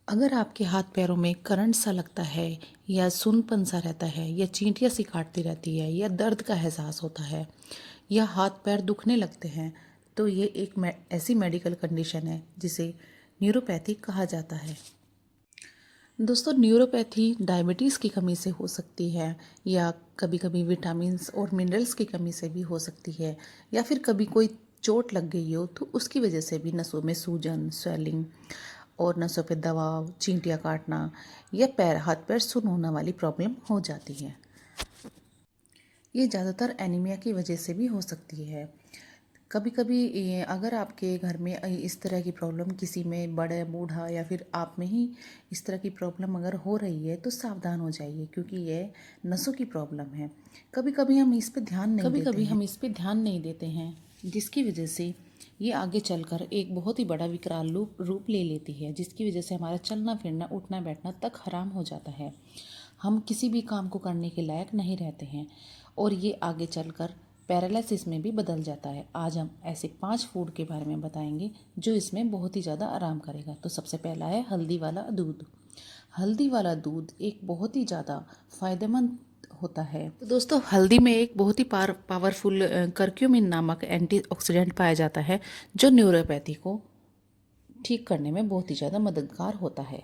अगर आपके हाथ पैरों में करंट सा लगता है या सुनपन सा रहता है या चींटियाँ सी काटती रहती है या दर्द का एहसास होता है या हाथ पैर दुखने लगते हैं तो ये एक ऐसी मेडिकल कंडीशन है जिसे न्यूरोपैथी कहा जाता है। दोस्तों, न्यूरोपैथी डायबिटीज़ की कमी से हो सकती है या कभी कभी विटामिन्स और मिनरल्स की कमी से भी हो सकती है या फिर कभी कोई चोट लग गई हो तो उसकी वजह से भी नसों में सूजन, स्वेलिंग और नसों पे दबाव, चींटियाँ काटना या पैर हाथ पैर सुन्न होने वाली प्रॉब्लम हो जाती है। ये ज़्यादातर एनीमिया की वजह से भी हो सकती है। कभी कभी अगर आपके घर में इस तरह की प्रॉब्लम किसी में बड़े बूढ़ा या फिर आप में ही इस तरह की प्रॉब्लम अगर हो रही है तो सावधान हो जाइए, क्योंकि ये नसों की प्रॉब्लम है। कभी कभी हम इस पे ध्यान नहीं देते हैं जिसकी वजह से ये आगे चलकर एक बहुत ही बड़ा विकराल रूप ले लेती है, जिसकी वजह से हमारा चलना फिरना, उठना बैठना तक हराम हो जाता है। हम किसी भी काम को करने के लायक नहीं रहते हैं और ये आगे चलकर पैरालिसिस में भी बदल जाता है। आज हम ऐसे 5 फूड के बारे में बताएंगे जो इसमें बहुत ही ज़्यादा आराम करेगा। तो सबसे पहला है हल्दी वाला दूध। हल्दी वाला दूध एक बहुत ही ज़्यादा फायदेमंद होता है। तो दोस्तों, हल्दी में एक बहुत ही पावरफुल करक्यूमिन नामक एंटीऑक्सीडेंट पाया जाता है जो न्यूरोपैथी को ठीक करने में बहुत ही ज़्यादा मददगार होता है।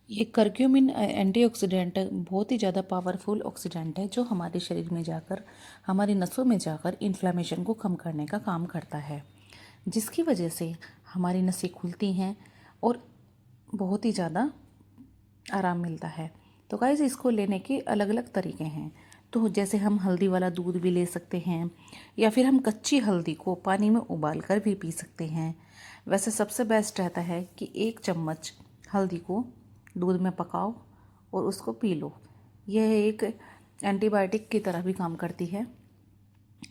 ये करक्यूमिन एंटीऑक्सीडेंट बहुत ही ज़्यादा पावरफुल ऑक्सीडेंट है जो हमारे शरीर में जाकर, हमारी नसों में जाकर इन्फ्लामेशन को कम करने का काम करता है, जिसकी वजह से हमारी नसें खुलती हैं और बहुत ही ज़्यादा आराम मिलता है। तो गाइस, इसको लेने के अलग अलग तरीके हैं। तो जैसे हम हल्दी वाला दूध भी ले सकते हैं या फिर हम कच्ची हल्दी को पानी में उबाल कर भी पी सकते हैं। वैसे सबसे बेस्ट रहता है कि 1 चम्मच हल्दी को दूध में पकाओ और उसको पी लो। यह एक एंटीबायोटिक की तरह भी काम करती है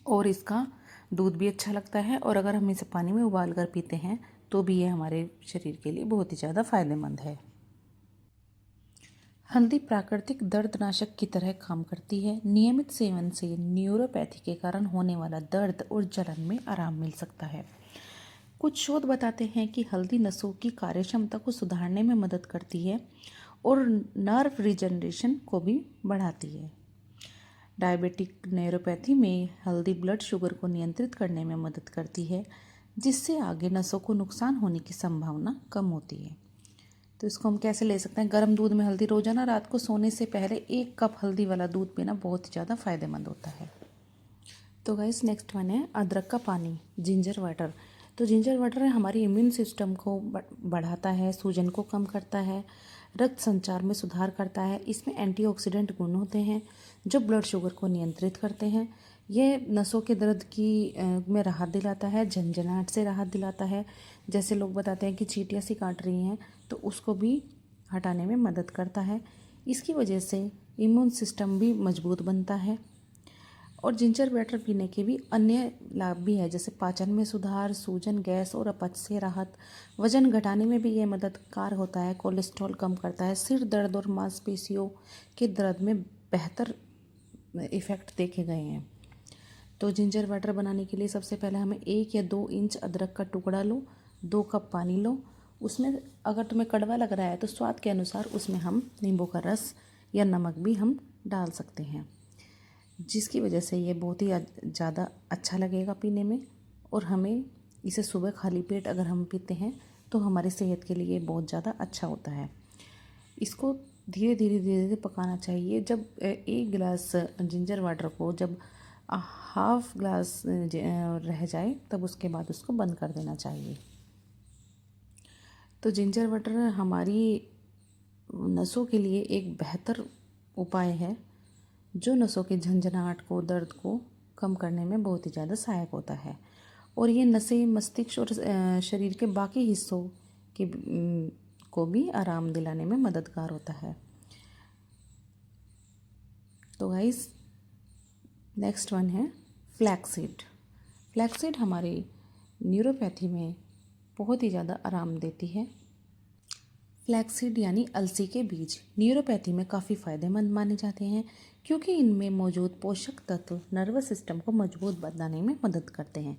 और इसका दूध भी अच्छा लगता है, और अगर हम इसे पानी में उबाल कर पीते हैं तो भी ये हमारे शरीर के लिए बहुत ही ज़्यादा फायदेमंद है। हल्दी प्राकृतिक दर्दनाशक की तरह काम करती है। नियमित सेवन से न्यूरोपैथी के कारण होने वाला दर्द और जलन में आराम मिल सकता है। कुछ शोध बताते हैं कि हल्दी नसों की कार्यक्षमता को सुधारने में मदद करती है और नर्व रिजनरेशन को भी बढ़ाती है। डायबिटिक न्यूरोपैथी में हल्दी ब्लड शुगर को नियंत्रित करने में मदद करती है, जिससे आगे नसों को नुकसान होने की संभावना कम होती है। तो इसको हम कैसे ले सकते हैं? गर्म दूध में हल्दी। रोजाना रात को सोने से पहले 1 कप हल्दी वाला दूध पीना बहुत ही ज़्यादा फायदेमंद होता है। तो गाइस, नेक्स्ट वन है अदरक का पानी, जिंजर वाटर। तो जिंजर वाटर हमारी इम्यून सिस्टम को बढ़ाता है, सूजन को कम करता है, रक्त संचार में सुधार करता है। इसमें एंटीऑक्सीडेंट गुण होते हैं जो ब्लड शुगर को नियंत्रित करते हैं। ये नसों के दर्द में राहत दिलाता है, झंझनाहट से राहत दिलाता है। जैसे लोग बताते हैं कि चींटियाँ सी काट रही हैं तो उसको भी हटाने में मदद करता है। इसकी वजह से इम्यून सिस्टम भी मजबूत बनता है। और जिंजर वाटर पीने के भी अन्य लाभ भी है, जैसे पाचन में सुधार, सूजन, गैस और अपच से राहत, वजन घटाने में भी ये मददगार होता है, कोलेस्ट्रॉल कम करता है, सिर दर्द और मांसपेशियों के दर्द में बेहतर इफ़ेक्ट देखे गए हैं। तो जिंजर वाटर बनाने के लिए सबसे पहले हमें 1 या 2 इंच अदरक का टुकड़ा लो, 2 कप पानी लो। उसमें अगर तुम्हें कड़वा लग रहा है तो स्वाद के अनुसार उसमें हम नींबू का रस या नमक भी हम डाल सकते हैं, जिसकी वजह से ये बहुत ही ज़्यादा अच्छा लगेगा पीने में। और हमें इसे सुबह खाली पेट अगर हम पीते हैं तो हमारी सेहत के लिए बहुत ज़्यादा अच्छा होता है। इसको धीरे धीरे पकाना चाहिए। जब 1 गिलास जिंजर वाटर को जब हाफ ग्लास रह जाए तब उसके बाद उसको बंद कर देना चाहिए। तो जिंजर वाटर हमारी नसों के लिए एक बेहतर उपाय है जो नसों के झंझनाहट को, दर्द को कम करने में बहुत ही ज़्यादा सहायक होता है। और ये नसें मस्तिष्क और शरीर के बाकी हिस्सों के को भी आराम दिलाने में मददगार होता है। तो गाइस, नेक्स्ट वन है फ्लैक्सीड। फ्लैक्सीड हमारी न्यूरोपैथी में बहुत ही ज़्यादा आराम देती है। फ्लैक्सीड यानी अलसी के बीज न्यूरोपैथी में काफ़ी फ़ायदेमंद माने जाते हैं, क्योंकि इनमें मौजूद पोषक तत्व नर्वस सिस्टम को मजबूत बनाने में मदद करते हैं।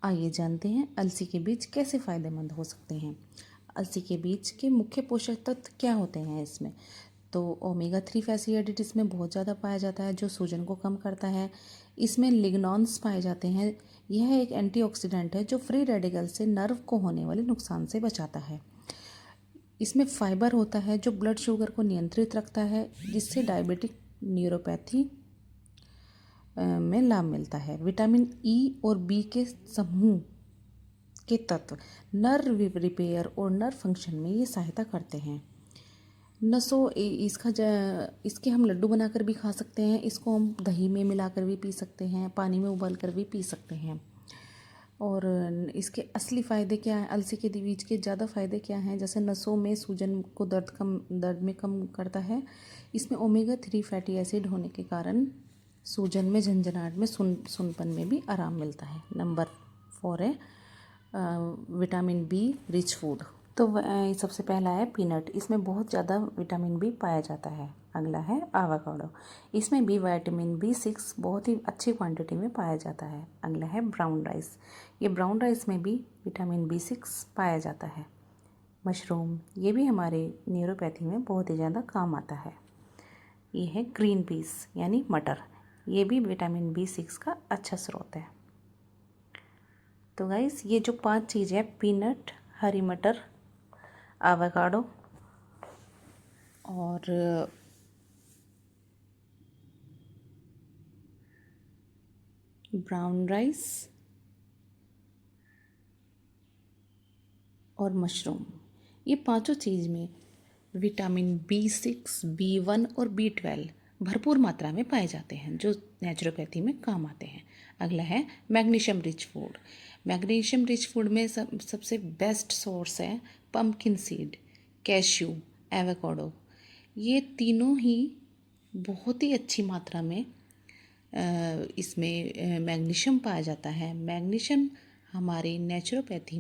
आइए जानते हैं अलसी के बीज कैसे फ़ायदेमंद हो सकते हैं। अलसी के बीज के मुख्य पोषक तत्व क्या होते हैं इसमें? तो ओमेगा 3 फैटी एसिड इसमें बहुत ज़्यादा पाया जाता है जो सूजन को कम करता है। इसमें लिग्नॉन्स पाए जाते हैं। यह एक एंटीऑक्सीडेंट है जो फ्री रेडिकल से नर्व को होने वाले नुकसान से बचाता है। इसमें फाइबर होता है जो ब्लड शुगर को नियंत्रित रखता है, जिससे डायबिटिक न्यूरोपैथी में लाभ मिलता है। विटामिन ई और बी के समूह के तत्व नर्व रिपेयर और नर्व फंक्शन में ये सहायता करते हैं। नसों इसके हम लड्डू बनाकर भी खा सकते हैं। इसको हम दही में मिलाकर भी पी सकते हैं, पानी में उबाल कर भी पी सकते हैं। और इसके असली फ़ायदे क्या हैं? अलसी के बीज के ज़्यादा फ़ायदे क्या हैं? जैसे नसों में सूजन को दर्द में कम करता है। इसमें ओमेगा 3 फैटी एसिड होने के कारण सूजन में, झंझनाहट में, सुनपन में भी आराम मिलता है। नंबर 4 है विटामिन बी रिच फूड। तो सबसे पहला है पीनट। इसमें बहुत ज़्यादा विटामिन बी पाया जाता है। अगला है आवाकाडो। इसमें भी विटामिन B6 बहुत ही अच्छी क्वांटिटी में पाया जाता है। अगला है ब्राउन राइस। ये ब्राउन राइस में भी विटामिन B6 पाया जाता है। मशरूम, ये भी हमारे न्यूरोपैथी में बहुत ही ज़्यादा काम आता है। ये है ग्रीन पीस यानी मटर। ये भी विटामिन B6 का अच्छा स्रोत है। तो गाइस, ये जो 5 चीज़ें हैं, पीनट, हरी मटर, आवाकाडो और ब्राउन राइस और मशरूम, ये पांचों चीज़ में विटामिन B6, B1 और B12 भरपूर मात्रा में पाए जाते हैं जो नेचुरोपैथी में काम आते हैं। अगला है magnesium rich food. Magnesium rich food में सबसे बेस्ट सोर्स है पम्पकिन सीड, कैश्यू, एवोकाडो। ये तीनों ही बहुत ही अच्छी मात्रा में इसमें मैग्नीशियम पाया जाता है। मैग्नीशियम हमारी न्यूरोपैथी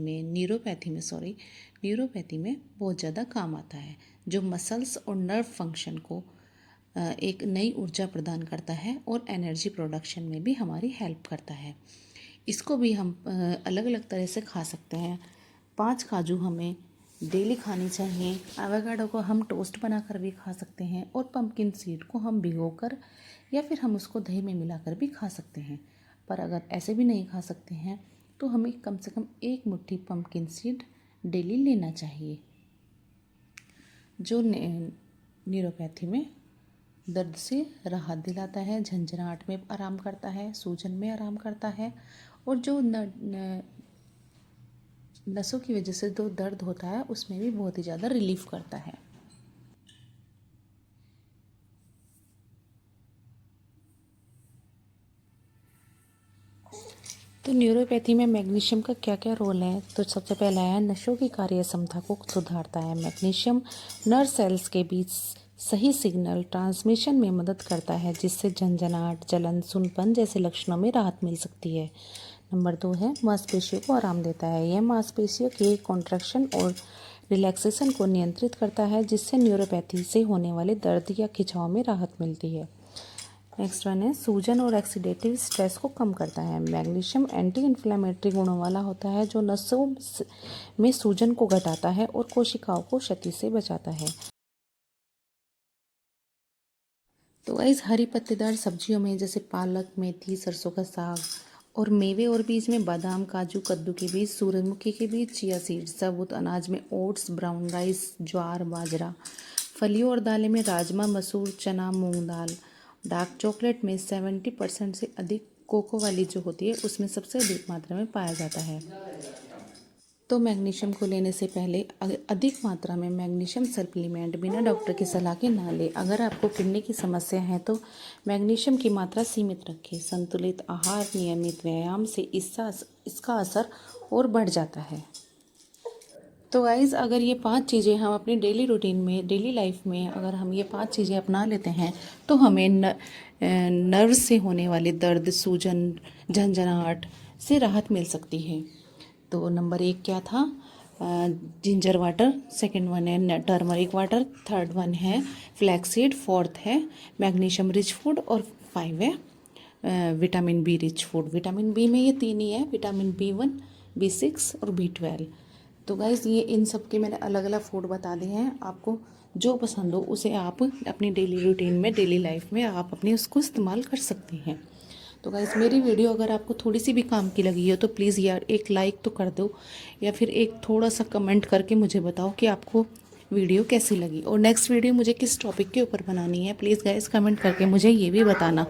में बहुत ज़्यादा काम आता है, जो मसल्स और नर्व फंक्शन को एक नई ऊर्जा प्रदान करता है और एनर्जी प्रोडक्शन में भी हमारी हेल्प करता है। इसको भी हम अलग अलग तरह से खा सकते हैं। 5 काजू हमें डेली खानी चाहिए। एवोकाडो को हम टोस्ट बनाकर भी खा सकते हैं और पम्पकिन सीड को हम भिगोकर या फिर हम उसको दही में मिलाकर भी खा सकते हैं। पर अगर ऐसे भी नहीं खा सकते हैं तो हमें कम से कम 1 मुट्ठी पम्पकिन सीड डेली लेना चाहिए, जो न्यूरोपैथी में दर्द से राहत दिलाता है, झंझनाहट में आराम करता है, सूजन में आराम करता है और जो नसों की वजह से जो दर्द होता है उसमें भी बहुत ही ज़्यादा रिलीफ करता है। तो न्यूरोपैथी में मैग्नीशियम का क्या क्या रोल है? तो सबसे पहला है नसों की कार्य क्षमता को सुधारता है। मैग्नीशियम नर्व सेल्स के बीच सही सिग्नल ट्रांसमिशन में मदद करता है, जिससे झंझनाहट, जलन, सुनपन जैसे लक्षणों में राहत मिल सकती है। नंबर 2 है मांसपेशियों को आराम देता है। यह मांसपेशियों के कॉन्ट्रैक्शन और रिलैक्सेशन को नियंत्रित करता है, जिससे न्यूरोपैथी से होने वाले दर्द या खिंचाव में राहत मिलती है। नेक्स्ट वन है सूजन और ऑक्सीडेटिव स्ट्रेस को कम करता है। मैग्नीशियम एंटी इन्फ्लेमेटरी गुणों वाला होता है, जो नसों में सूजन को घटाता है और कोशिकाओं को क्षति से बचाता है। तो गाइस, हरी पत्तेदार सब्जियों में जैसे पालक, मेथी, सरसों का साग और मेवे और बीज में बादाम, काजू, कद्दू के बीज, सूरजमुखी के बीज, चिया सीड, साबुत अनाज में ओट्स, ब्राउन राइस, ज्वार, बाजरा, फलियों और दालें में राजमा, मसूर, चना, मूंग दाल, डार्क चॉकलेट में 70% से अधिक कोको वाली जो होती है उसमें सबसे अधिक मात्रा में पाया जाता है। तो मैग्नीशियम को लेने से पहले अधिक मात्रा में मैग्नीशियम सप्लीमेंट बिना डॉक्टर की सलाह के ना लें। अगर आपको किडनी की समस्या है तो मैग्नीशियम की मात्रा सीमित रखें। संतुलित आहार, नियमित व्यायाम से इसका असर और बढ़ जाता है। तो गाइज़, अगर ये 5 चीज़ें हम अपनी डेली रूटीन में, डेली लाइफ में अगर हम ये 5 चीज़ें अपना लेते हैं तो हमें नर्व से होने वाले दर्द, सूजन, झंझनाहट से राहत मिल सकती है। तो नंबर 1 क्या था? Ginger water. सेकंड वन है टर्मरिक वाटर। थर्ड वन है फ्लैक्सीड। फोर्थ है मैग्नीशियम रिच फूड और 5 है vitamin B rich food. Vitamin B में ये 3 ही है, विटामिन B1, B6 और B12। तो गाइज़ ये इन सब के मैंने अलग अलग फूड बता दिए हैं। आपको जो पसंद हो उसे आप अपनी डेली रूटीन में, डेली लाइफ में आप अपने उसको इस्तेमाल कर सकते हैं। तो गाइज़ मेरी वीडियो अगर आपको थोड़ी सी भी काम की लगी हो तो प्लीज़ यार एक लाइक तो कर दो, या फिर एक थोड़ा सा कमेंट करके मुझे बताओ कि आपको वीडियो कैसी लगी, और नेक्स्ट वीडियो मुझे किस टॉपिक के ऊपर बनानी है। प्लीज़ गाइज़ कमेंट करके मुझे ये भी बताना।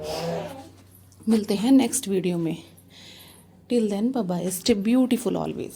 मिलते हैं नेक्स्ट वीडियो में। Till then bye bye, stay beautiful always.